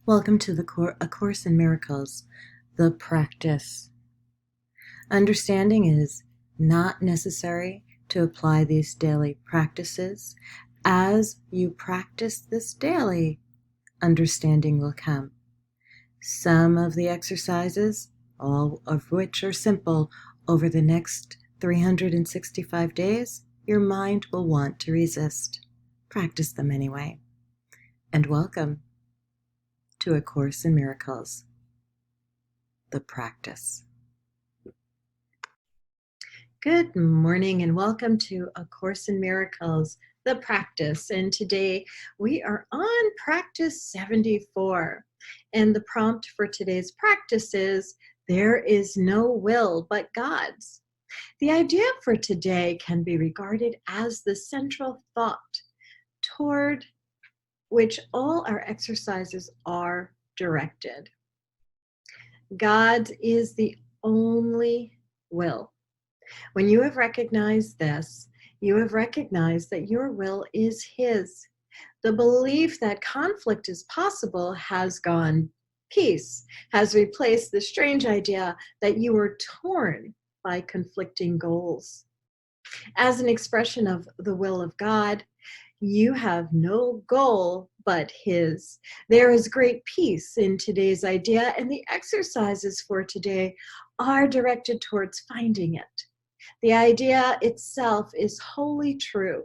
Welcome to A Course in Miracles, the practice. Understanding is not necessary to apply these daily practices. As you practice this daily, understanding will come. Some of the exercises, all of which are simple, over the next 365 days, your mind will want to resist. Practice them anyway. And welcome to A Course in Miracles, the practice. Good morning and welcome to A Course in Miracles, the practice. And today we are on practice 74. And the prompt for today's practice is, there is no will but God's. The idea for today can be regarded as the central thought toward which all our exercises are directed. God is the only will. When you have recognized this, you have recognized that your will is His. The belief that conflict is possible has gone. Peace has replaced the strange idea that you are torn by conflicting goals. As an expression of the will of God, you have no goal but His. There is great peace in today's idea, and the exercises for today are directed towards finding it. The idea itself is wholly true.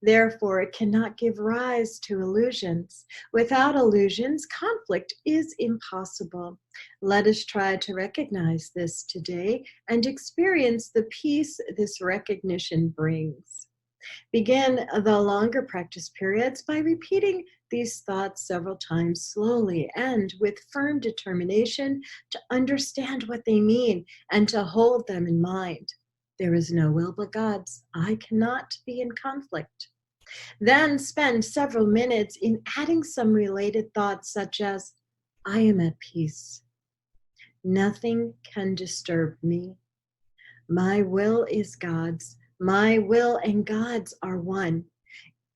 Therefore, it cannot give rise to illusions. Without illusions, conflict is impossible. Let us try to recognize this today and experience the peace this recognition brings. Begin the longer practice periods by repeating these thoughts several times slowly and with firm determination to understand what they mean and to hold them in mind. There is no will but God's. I cannot be in conflict. Then spend several minutes in adding some related thoughts such as, I am at peace. Nothing can disturb me. My will is God's. My will and God's are one.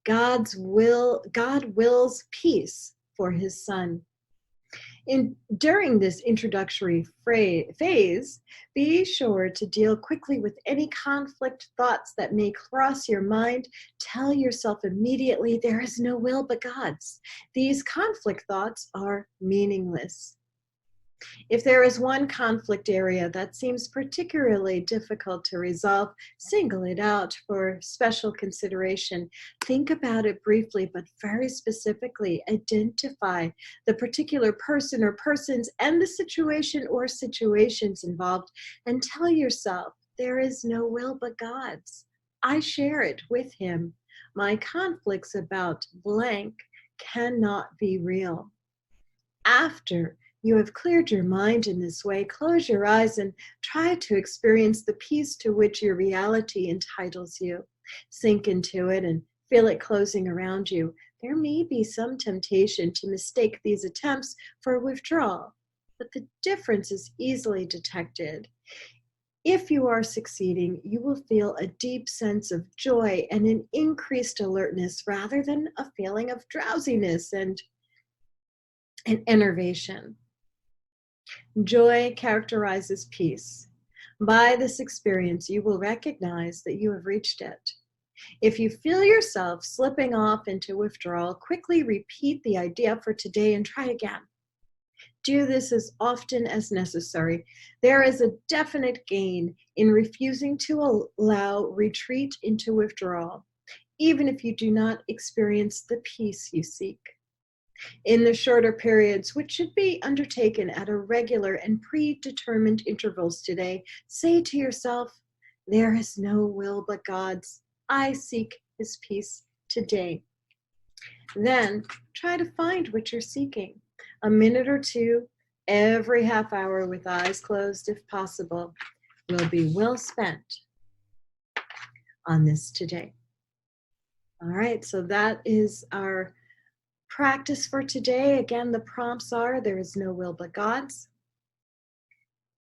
God wills peace for His Son. During this introductory phase, be sure to deal quickly with any conflict thoughts that may cross your mind. Tell yourself immediately, there is no will but God's. These conflict thoughts are meaningless. If there is one conflict area that seems particularly difficult to resolve, single it out for special consideration. Think about it briefly, but very specifically. Identify the particular person or persons and the situation or situations involved, and tell yourself, there is no will but God's. I share it with Him. My conflicts about blank cannot be real. After you have cleared your mind in this way, close your eyes and try to experience the peace to which your reality entitles you. Sink into it and feel it closing around you. There may be some temptation to mistake these attempts for withdrawal, but the difference is easily detected. If you are succeeding, you will feel a deep sense of joy and an increased alertness rather than a feeling of drowsiness and enervation. Joy characterizes peace. By this experience, you will recognize that you have reached it. If you feel yourself slipping off into withdrawal, quickly repeat the idea for today and try again. Do this as often as necessary. There is a definite gain in refusing to allow retreat into withdrawal, even if you do not experience the peace you seek. In the shorter periods, which should be undertaken at a regular and predetermined intervals today, say to yourself, there is no will but God's. I seek His peace today. Then try to find what you're seeking. A minute or two every half hour with eyes closed if possible will be well spent on this today. All right, so that is our practice for today. Again, the prompts are, there is no will but God's.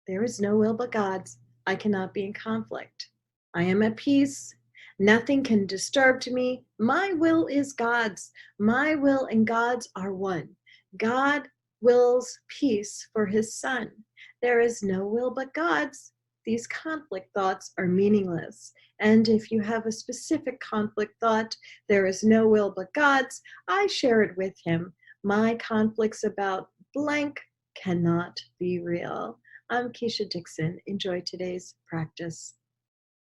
There is no will but God's. I cannot be in conflict. I am at peace. Nothing can disturb me. My will is God's. My will and God's are one. God wills peace for his son. There is no will but God's. These conflict thoughts are meaningless. And if you have a specific conflict thought, there is no will but God's, I share it with him. My conflicts about blank cannot be real. I'm Keisha Dixon. Enjoy today's practice.